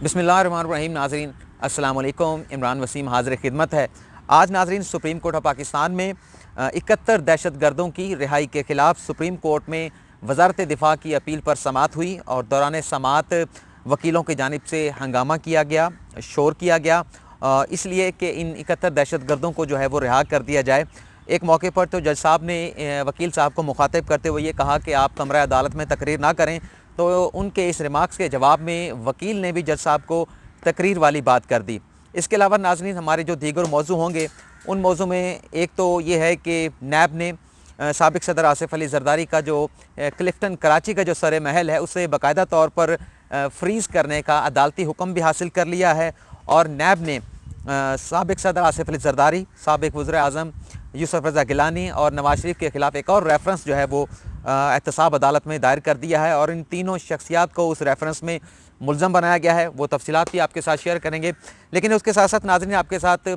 बिस्मिल्लाहिर्रहमानिर्रहीम। नाज़रीन अस्सलाम वालेकुम। इमरान वसीम हाज़िर खिदमत है। आज नाज़रीन सुप्रीम कोर्ट ऑफ पाकिस्तान में 71 दहशत गर्दों की रिहाई के ख़िलाफ़ सुप्रीम कोर्ट में वज़ारत दिफ़ा की अपील पर समाअत हुई और दौरान समाअत वकीलों की जानिब से हंगामा किया गया, शोर किया गया इसलिए कि इन 71 दहशत गर्दों को जो है वो रिहा कर दिया जाए। एक मौके पर तो जज साहब ने वकील साहब को मुखातिब करते हुए ये कहा कि आप कमरा अदालत में तकरीर ना करें, तो उनके इस रिमार्क्स के जवाब में वकील ने भी जज साहब को तकरीर वाली बात कर दी। इसके अलावा नाज़रीन हमारे जो दीगर मौजू होंगे उन मौजू में एक तो ये है कि नैब ने साबिक़ सदर आसिफ अली ज़रदारी का जो क्लिफ्टन कराची का जो सर महल है उसे बाकायदा तौर पर फ्रीज़ करने का अदालती हुक्म भी हासिल कर लिया है और नैब ने साबिक़ सदर आसिफ अली ज़रदारी, साबिक़ वज़ीर आज़म यूसुफ रज़ा गिलानी और नवाज शरीफ के ख़िलाफ़ एक और रेफरेंस जो है वो एहतसाब अदालत में दायर कर दिया है और इन तीनों शख्सियात को उस रेफरेंस में मुल्ज़म बनाया गया है। वो तफसीलात भी आपके साथ शेयर करेंगे, लेकिन उसके साथ साथ नाज़रीन आपके साथ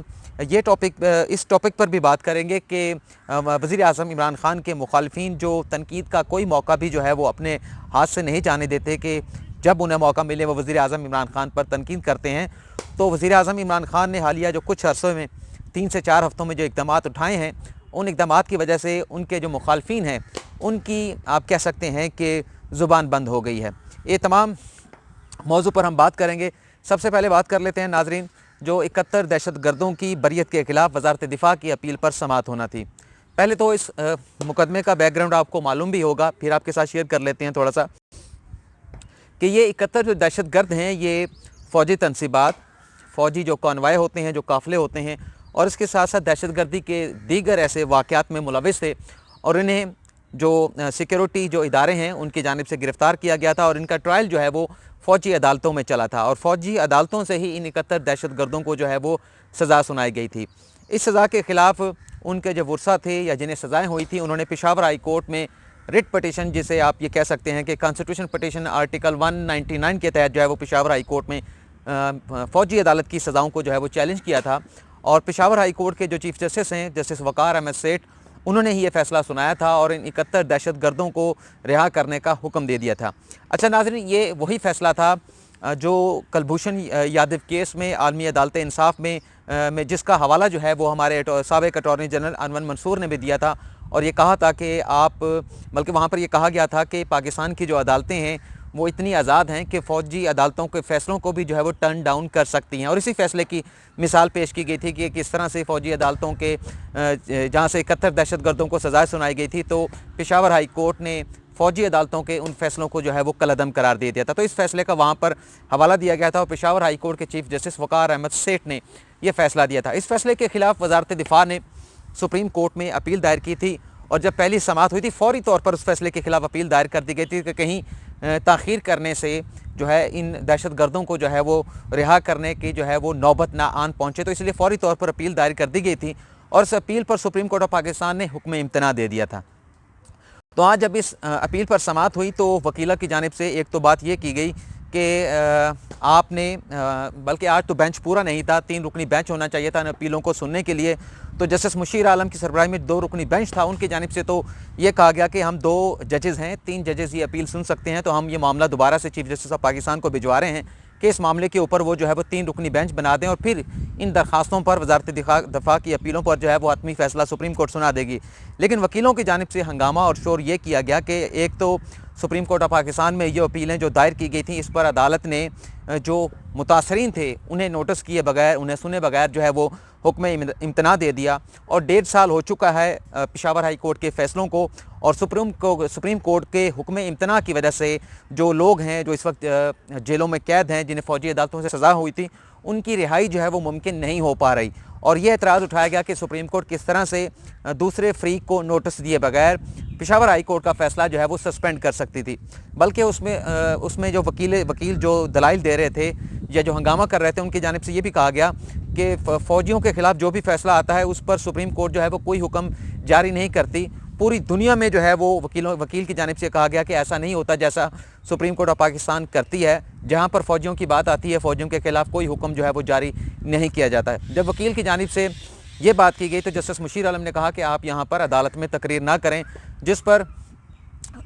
इस टॉपिक पर भी बात करेंगे कि वज़ीर आज़म इमरान ख़ान के मुखालिफिन जो तनकीद का कोई मौका भी जो है वो अपने हाथ से नहीं जाने देते कि जब उन्हें मौका मिले वो वज़ीर आज़म इमरान ख़ान पर तनकीद करते हैं। तो वज़ीर आज़म इमरान ख़ान ने हालिया जो कुछ अरसे में 3 से 4 हफ़्तों में जो इक़दामात उठाए हैं, उन इक़दामात की वजह से उनके जो मुखालिफिन हैं उनकी आप कह सकते हैं कि ज़ुबान बंद हो गई है। ये तमाम मौजू पर हम बात करेंगे। सबसे पहले बात कर लेते हैं नाज़रीन जो 71 दहशत गर्दों की बरियत के ख़िलाफ़ वज़ारत दिफ़ा की अपील पर समाअत होना थी। पहले तो इस मुकदमे का बैकग्राउंड आपको मालूम भी होगा, फिर आपके साथ शेयर कर लेते हैं थोड़ा सा कि ये 71 जो दहशत गर्द हैं ये फ़ौजी तनसीबात, फ़ौजी जो कॉन्वाय होते हैं, जो काफ़िले होते हैं और इसके साथ साथ दहशत गर्दी के दीगर ऐसे वाक़यात में मुलविस थे और इन्हें जो सिक्योरिटी जो इदारे हैं उनकी जानिब से गिरफ़्तार किया गया था और इनका ट्रायल जो है वो फ़ौजी अदालतों में चला था और फ़ौजी अदालतों से ही इन 71 दहशत गर्दों को जो है वो सज़ा सुनाई गई थी। इस सज़ा के ख़िलाफ़ उनके जो वर्सा थे या जिन्हें सज़ाएँ हुई थी उन्होंने पेशावर हाई कोर्ट में रिट पटिशन, जिसे आप ये कह सकते हैं कि कॉन्स्टिट्यूशन पटिशन आर्टिकल 199 के तहत जो है वो पेशावर हाई कोर्ट में फ़ौजी अदालत की सज़ाओं को जो है वो चैलेंज किया था और पेशावर हाई कोर्ट के जो चीफ़ जस्टिस हैं जस्टिस वक़ार अहमद सेठ, उन्होंने ही ये फ़ैसला सुनाया था और इन 71 दहशत गर्दों को रिहा करने का हुक्म दे दिया था। अच्छा नाज़रीन, ये वही फ़ैसला था जो कुलभूषण यादव केस में आलमी अदालत इंसाफ में जिसका हवाला जो है वो हमारे साबिक़ अटॉर्नी जनरल अनवर मंसूर ने भी दिया था और ये कहा था कि बल्कि वहाँ पर ये कहा गया था कि पाकिस्तान की जो अदालतें हैं वो इतनी आज़ाद हैं कि फ़ौजी अदालतों के फ़ैसलों को भी जो है वो टर्न डाउन कर सकती हैं और इसी फ़ैसले की मिसाल पेश की गई थी कि किस तरह से फ़ौजी अदालतों के जहाँ से 71 दहशत गर्दों को सज़ा सुनाई गई थी तो पेशावर हाई कोर्ट ने फ़ौजी अदालतों के उन फ़ैसलों को जो है वो कलअदम करार दे दिया था। तो इस फ़ैसले का वहाँ पर हवाला दिया गया था और पेशावर हाई कोर्ट के चीफ़ जस्टिस वक़ार अहमद सेठ ने यह फ़ैसला दिया था। इस फ़ैसले के ख़िलाफ़ वज़ारत दिफ़ा ने सुप्रीम कोर्ट में अपील दायर की थी और जब पहली समाअत हुई थी फ़ौरी तौर पर उस फ़ैसले के ख़िलाफ़ अपील दायर कर दी गई थी कि कहीं ताख़ीर करने से जो है इन दहशत गर्दों को जो है वो रिहा करने की जो है वो नौबत ना आन पहुँचे, तो इसलिए फ़ौरी तौर पर अपील दायर कर दी गई थी और इस अपील पर सुप्रीम कोर्ट ऑफ पाकिस्तान ने हुक्म इम्तना दे दिया था। तो आज जब इस अपील पर समाअत हुई तो वकीला की जानिब से एक तो बात ये की गई कि आपने बल्कि आज तो बेंच पूरा नहीं था, 3 रुकनी बेंच होना चाहिए था इन अपीलों को सुनने के लिए, तो जस्टिस मुशीर आलम की सरबराही में 2 रुकनी बेंच था। उनकी जानिब से तो ये कहा गया कि हम 2 जजेज़ हैं, 3 जजेज़ ये अपील सुन सकते हैं, तो हम ये मामला दोबारा से चीफ जस्टिस ऑफ पाकिस्तान को भिजवा रहे हैं कि इस मामले के ऊपर वो जो है वो 3 रुकनी बेंच बना दें और फिर इन दरखास्तों पर वज़ारत दिफ़ा की अपीलों पर जो है वो हतमी फ़ैसला सुप्रीम कोर्ट सुना देगी। लेकिन वकीलों की जानिब से हंगामा और शोर ये किया गया कि एक तो सुप्रीम कोर्ट ऑफ पाकिस्तान में ये अपीलें जो दायर की गई थी इस पर अदालत ने जो मुतासरीन थे उन्हें नोटिस किए बगैर, उन्हें सुने बगैर जो है वो हुक्म इम्तना दे दिया और 1.5 साल हो चुका है पेशावर हाई कोर्ट के फ़ैसलों को और सुप्रीम कोर्ट के हुक्म इम्तना की वजह से जो लोग हैं जो इस वक्त जेलों में कैद हैं, जिन्हें फ़ौजी अदालतों से सज़ा हुई थी, उनकी रिहाई जो है वो मुमकिन नहीं हो पा रही और यह एतराज़ उठाया गया कि सुप्रीम कोर्ट किस तरह से दूसरे फ़रीक को नोटिस दिए बगैर पेशावर हाई कोर्ट का फ़ैसला जो है वो सस्पेंड कर सकती थी। बल्कि उसमें जो वकील जो दलाइल दे रहे थे या जो हंगामा कर रहे थे उनकी जानिब से ये भी कहा गया कि फ़ौजियों के ख़िलाफ़ जो भी फ़ैसला आता है उस पर सुप्रीम कोर्ट जो है वो कोई हुक्म जारी नहीं करती। पूरी दुनिया में जो है वो वकील की जानिब से कहा गया कि ऐसा नहीं होता जैसा सुप्रीम कोर्ट ऑफ पाकिस्तान करती है, जहाँ पर फ़ौजियों की बात आती है फ़ौजियों के ख़िलाफ़ कोई हुक्म जो है वो जारी नहीं किया जाता है। जब वकील की जानिब से ये बात की गई तो जस्टिस मुशीर आलम ने कहा कि आप यहाँ पर अदालत में तकरीर ना करें, जिस पर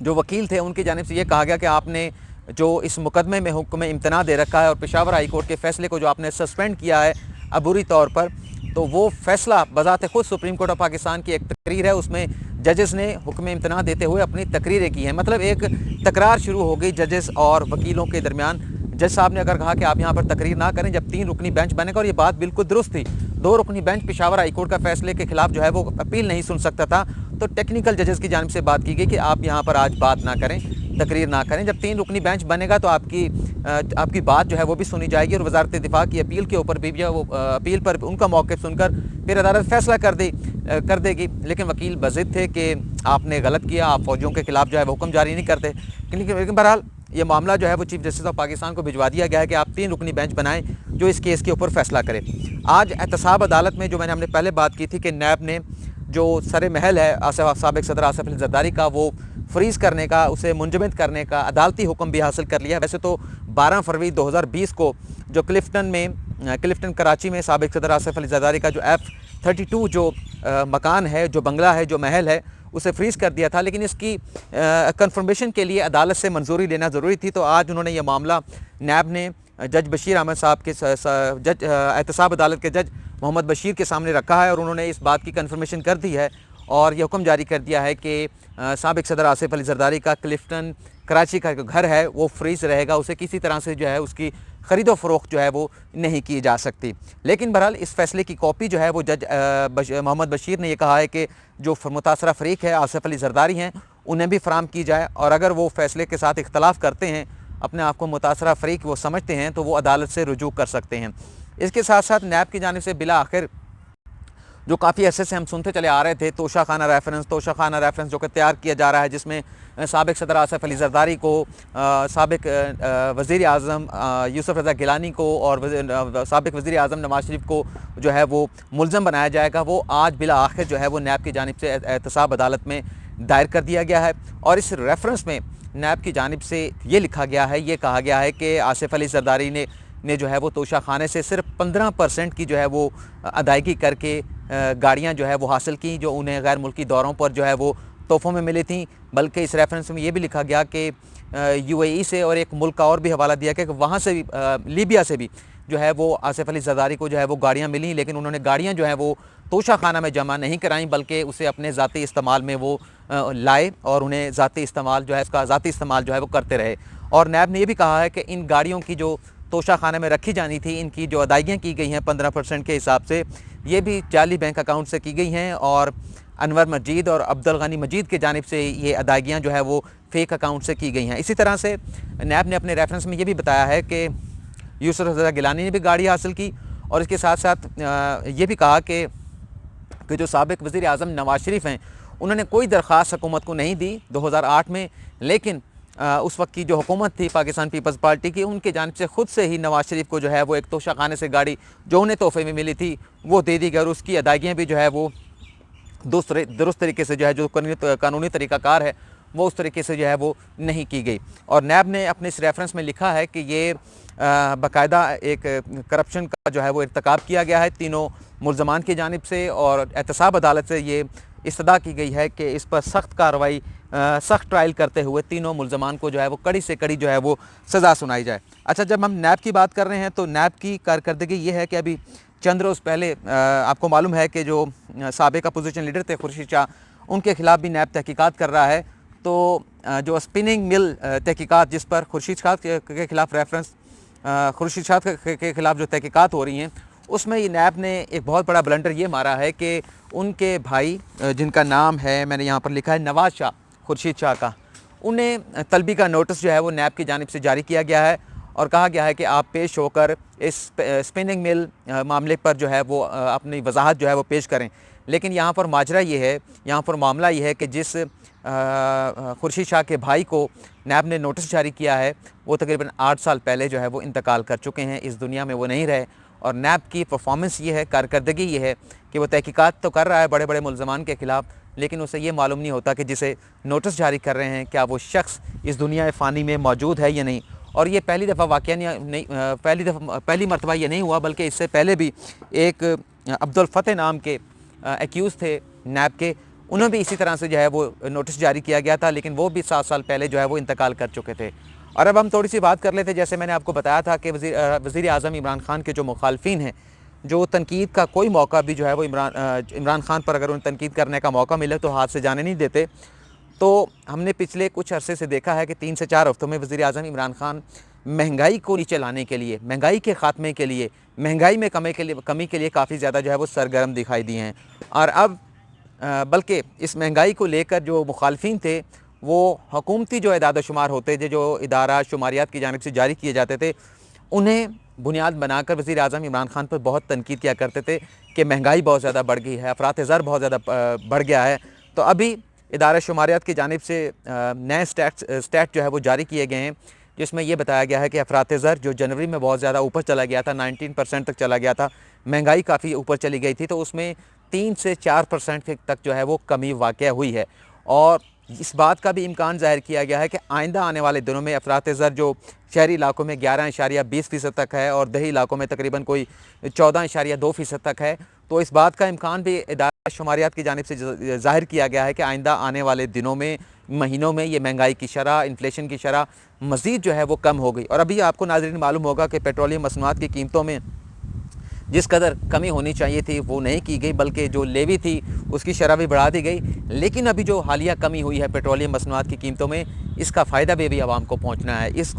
जो वकील थे उनकी जानिब से ये कहा गया कि आपने जो इस मुकदमे में हुक्म इम्तना दे रखा है और पेशावर हाई कोर्ट के फैसले को जो आपने सस्पेंड किया है अबूरी तौर पर, तो वो फैसला बज़ात खुद सुप्रीम कोर्ट ऑफ पाकिस्तान की एक तकरीर है, उसमें जजेस ने हुक्म इम्तना देते हुए अपनी तकरीरें की हैं। मतलब एक तकरार शुरू हो गई जजेस और वकीलों के दरमियान। जज साहब ने अगर कहा कि आप यहाँ पर तकरीर ना करें जब 3 रुकनी बेंच बनेगा, और ये बात बिल्कुल दुरुस्त थी, 2 रुकनी बेंच पेशावर हाई कोर्ट का फैसले के खिलाफ जो है वो अपील नहीं सुन सकता था, तो टेक्निकल जजेस की जानिब से बात की गई कि आप यहाँ पर आज बात ना करें, तकरीर ना करें। जब 3 रुकनी बेंच बनेगा तो आपकी बात जो है वो भी सुनी जाएगी और वजारत दिफा की अपील के ऊपर भी वो अपील पर उनका मौक़िफ़ सुनकर फिर अदालत फैसला कर देगी। लेकिन वकील बज़िद थे कि आपने गलत किया, आप फ़ौजियों के खिलाफ जो है वो हुक्म जारी नहीं करते। लेकिन बहरहाल ये मामला जो है वो चीफ जस्टिस ऑफ पाकिस्तान को भिजवा दिया गया है कि आप 3 रुकनी बेंच बनाएं जो इस केस के ऊपर फैसला करे। आज एहतसाब अदालत में जो हमने पहले बात की थी कि नैब ने जो सर महल है साबिक सदर आसिफ अली जरदारी का, वो फ्रीज़ करने का, उसे मुंजमद करने का अदालती हुक्म भी हासिल कर लिया। वैसे तो 12 फरवरी 2020 को जो क्लिफ्टन कराची में साबिक सदर आसिफ अली जरदारी का जो F32 जो मकान है, जो बंगला है, जो महल है, उसे फ्रीज़ कर दिया था, लेकिन इसकी कंफर्मेशन के लिए अदालत से मंजूरी लेना ज़रूरी थी। तो आज उन्होंने ये मामला नैब ने जज बशीर अहमद साहब के एहतसाब अदालत के जज मोहम्मद बशीर के सामने रखा है और उन्होंने इस बात की कंफर्मेशन कर दी है और ये हुक्म जारी कर दिया है कि साबिक सदर आसिफ अली जरदारी का क्लिफ्टन कराची का जो घर है वो फ्रीज़ रहेगा, उसे किसी तरह से जो है उसकी ख़रीदो फ़रोख्त जो है वो नहीं की जा सकती। लेकिन बहरहाल इस फैसले की कॉपी जो है वो जज मोहम्मद बशीर ने ये कहा है कि जो मुतासरा फ़रीक है आसिफ अली जरदारी हैं उन्हें भी फराम की जाए, और अगर वो फैसले के साथ इख्तलाफ करते हैं, अपने आप को मुतासरा फ़रीक वो समझते हैं, तो वो अदालत से रुजू कर सकते हैं। इसके साथ साथ नैब की जानिब से बिला आखिर जो काफ़ी अरसे से हम सुनते चले आ रहे थे, तोशाखाना रेफरेंस जो कि तैयार किया जा रहा है, जिसमें साबिक सदर आसिफ अली जरदारी को, साबिक वज़ीर आज़म यूसुफ रज़ा गिलानी को और साबिक वज़ीर आज़म नवाज शरीफ को जो है वो मुल्ज़म बनाया जाएगा, वो आज बिला आखिर जो है वो नैब की जानिब से एहतसाब अदालत में दायर कर दिया गया है। और इस रेफरेंस में नैब की जानिब से ये लिखा गया है, ये कहा गया है कि आसिफ अली जरदारी ने जो है वो तोशाखाने से सिर्फ 15% की जो है वो अदायगी करके गाड़ियाँ जो है वो हासिल की, जो उन्हें गैर मुल्की दौरों पर जो है वो तोहफ़ों में मिली थी। बल्कि इस रेफरेंस में ये भी लिखा गया कि UAE से और एक मुल्क का और भी हवाला दिया कि वहाँ से भी लीबिया से भी जो है वो आसिफ अली जरदारी को जो है वो गाड़ियाँ मिली, लेकिन उन्होंने गाड़ियाँ जो है वो तोशाखाना में जमा नहीं कराई, बल्कि उसे अपने ज़ाती इस्तेमाल में वो लाए और उन्हें ज़ाती इस्तेमाल जो है उसका ज़ाती इस्तेमाल जो है वो करते रहे। और नैब ने यह भी कहा है कि इन गाड़ियों की जो तोशाखाने में रखी जानी थी, इनकी जो अदायगियाँ की गई हैं 15% के हिसाब से, ये भी जाली बैंक अकाउंट से की गई हैं और अनवर मजीद और अब्दुल गनी मजीद की जानिब से ये अदायगियाँ जो है वो फ़ेक अकाउंट से की गई हैं। इसी तरह से नैब ने अपने रेफरेंस में ये भी बताया है कि यूसुफ रज़ा गिलानी ने भी गाड़ी हासिल की और इसके साथ साथ ये भी कहा कि जो साबिक वज़ीर आज़म नवाज शरीफ हैं, उन्होंने कोई दरख्वास्त हुकूमत को नहीं दी 2008 में, लेकिन उस वक्त की जो हुकूमत थी पाकिस्तान पीपल्स पार्टी की, उनके जानिब से ख़ुद से ही नवाज शरीफ को जो है वो एक तोशाखाने से गाड़ी जो उन्हें तोहफे में मिली थी वो दे दी गई और उसकी अदायगियाँ भी जो है वो दुरुस्त तरीके से जो है जो कानूनी तरीक़ाकार है वो उस तरीके से जो है वो नहीं की गई। और नैब ने अपने इस रेफरेंस में लिखा है कि ये बाकायदा एक करप्शन का जो है वो इर्तिकाब किया गया है तीनों मुल्ज़मान की जानिब से, और एहतसाब अदालत से ये इस्तदा की गई है कि इस पर सख्त कार्रवाई, सख्त ट्रायल करते हुए तीनों मुल्ज़मान को जो है वो कड़ी से कड़ी जो है वो सज़ा सुनाई जाए। अच्छा, जब हम नैब की बात कर रहे हैं तो नैब की कारकर्दगी ये है कि अभी चंद रोज़ पहले आपको मालूम है कि जो साबिक अपोजिशन लीडर थे खुर्शीद शाह, उनके खिलाफ भी नैब तहकीकात कर रहा है। तो जो स्पिनिंग मिल तहकीकात जिस पर खुर्शीद शाह के खिलाफ रेफरेंस, खुर्शीद शाह के खिलाफ जो तहकीकात हो रही हैं, उसमें ये नैब ने एक बहुत बड़ा ब्लंडर ये मारा है कि उनके भाई जिनका नाम है, मैंने यहाँ पर लिखा है नवाज शाह, खुर्शीद शाह का, उन्हें तलबी का नोटिस जो है वो नैब की जानिब से जारी किया गया है और कहा गया है कि आप पेश होकर इस स्पिनिंग मिल मामले पर जो है वो अपनी वजाहत जो है वो पेश करें। लेकिन यहाँ पर माजरा ये है, यहाँ पर मामला ये है कि जिस खुर्शीद शाह के भाई को नैब ने नोटिस जारी किया है वो तकरीबन 8 साल पहले जो है वो इंतकाल कर चुके हैं, इस दुनिया में वो नहीं रहे। और नैब की परफॉर्मेंस ये है, कारकर्दगी ये है कि वो तहकीकात तो कर रहा है बड़े बड़े मुल्ज़मान के ख़िलाफ़, लेकिन उसे ये मालूम नहीं होता कि जिसे नोटिस जारी कर रहे हैं क्या वो शख्स इस दुनिया फ़ानी में मौजूद है या नहीं। और ये पहली दफ़ा वाक़या नहीं, पहली मरतबा ये नहीं हुआ, बल्कि इससे पहले भी एक अब्दुल फ़तेह नाम के एक्यूज़ थे नैब के, उन्हें भी इसी तरह से जो है वो नोटिस जारी किया गया था, लेकिन वो भी 7 साल पहले जो है वो इंतकाल कर चुके थे। اور اب ہم تھوڑی سی بات کر لیتے، جیسے میں نے آپ کو بتایا تھا کہ وزیر اعظم عمران خان کے جو مخالفین ہیں، جو تنقید کا کوئی موقع بھی جو ہے وہ عمران خان پر اگر انہیں تنقید کرنے کا موقع ملے تو ہاتھ سے جانے نہیں دیتے. تو ہم نے پچھلے کچھ عرصے سے دیکھا ہے کہ 3 سے 4 ہفتوں میں وزیر اعظم عمران خان مہنگائی کو نیچے لانے کے لیے، مہنگائی کے خاتمے کے لیے، مہنگائی میں کمی کے لیے کافی زیادہ جو ہے وہ سرگرم دکھائی دیے ہیں. اور اب بلکہ اس مہنگائی کو لے کر جو مخالفین تھے، وہ حکومتی جو اعداد و شمار ہوتے تھے، جو ادارہ شماریات کی جانب سے جاری کیے جاتے تھے، انہیں بنیاد بنا کر وزیر اعظم عمران خان پر بہت تنقید کیا کرتے تھے کہ مہنگائی بہت زیادہ بڑھ گئی ہے، افراط زر بہت زیادہ بڑھ گیا ہے. تو ابھی ادارہ شماریات کی جانب سے نئے سٹیٹ جو ہے وہ جاری کیے گئے ہیں، جس میں یہ بتایا گیا ہے کہ افراط زر جو جنوری میں بہت زیادہ اوپر چلا گیا تھا، 19% تک چلا گیا تھا، مہنگائی کافی اوپر چلی گئی تھی، تو اس میں 3 سے 4% تک جو ہے وہ کمی واقع ہوئی ہے. اور اس بات کا بھی امکان ظاہر کیا گیا ہے کہ آئندہ آنے والے دنوں میں افراط زر جو شہری علاقوں میں 11.20% تک ہے اور دیہی علاقوں میں تقریباً کوئی 14.2% تک ہے، تو اس بات کا امکان بھی ادارہ شماریات کی جانب سے ظاہر کیا گیا ہے کہ آئندہ آنے والے دنوں میں، مہینوں میں یہ مہنگائی کی شرح، انفلیشن کی شرح مزید جو ہے وہ کم ہو گئی. اور ابھی آپ کو ناظرین معلوم ہوگا کہ پیٹرولیم مصنوعات کی قیمتوں میں جس قدر کمی ہونی چاہیے تھی وہ نہیں کی گئی، بلکہ جو لیوی تھی اس کی شرح بھی بڑھا دی گئی. لیکن ابھی جو حالیہ کمی ہوئی ہے پیٹرولیم مصنوعات کی قیمتوں میں، اس کا فائدہ بھی ابھی عوام کو پہنچنا ہے. اس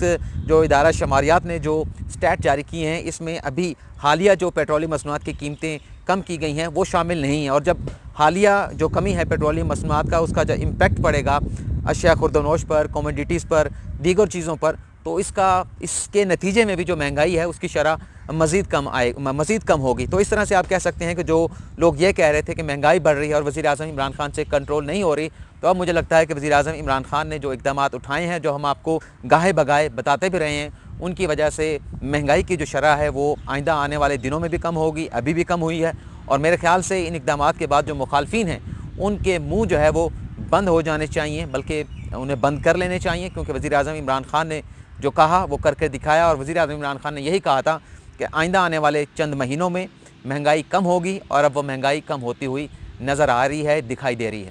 جو ادارہ شماریات نے جو سٹیٹ جاری کیے ہیں، اس میں ابھی حالیہ جو پیٹرولیم مصنوعات کی قیمتیں کم کی گئی ہیں وہ شامل نہیں ہیں. اور جب حالیہ جو کمی ہے پیٹرولیم مصنوعات کا، اس کا جو امپیکٹ پڑے گا اشیاء خرد و نوش پر، کوموڈیٹیز پر، دیگر چیزوں پر، تو اس کے نتیجے میں بھی جو مہنگائی ہے اس کی شرح مزید کم ہوگی. تو اس طرح سے آپ کہہ سکتے ہیں کہ جو لوگ یہ کہہ رہے تھے کہ مہنگائی بڑھ رہی ہے اور وزیر اعظم عمران خان سے کنٹرول نہیں ہو رہی، تو اب مجھے لگتا ہے کہ وزیر اعظم عمران خان نے جو اقدامات اٹھائے ہیں، جو ہم آپ کو گاہے بگاہے بتاتے بھی رہے ہیں، ان کی وجہ سے مہنگائی کی جو شرح ہے وہ آئندہ آنے والے دنوں میں بھی کم ہوگی، ابھی بھی کم ہوئی ہے. اور میرے خیال سے ان اقدامات کے بعد جو مخالفین ہیں ان کے منہ جو ہے وہ بند ہو جانے چاہیے، بلکہ انہیں بند کر لینے چاہیے، کیونکہ وزیر اعظم عمران خان نے جو کہا وہ کر کے دکھایا. اور وزیر اعظم عمران خان نے یہی کہا تھا کہ آئندہ آنے والے چند مہینوں میں مہنگائی کم ہوگی، اور اب وہ مہنگائی کم ہوتی ہوئی نظر آ رہی ہے، دکھائی دے رہی ہے.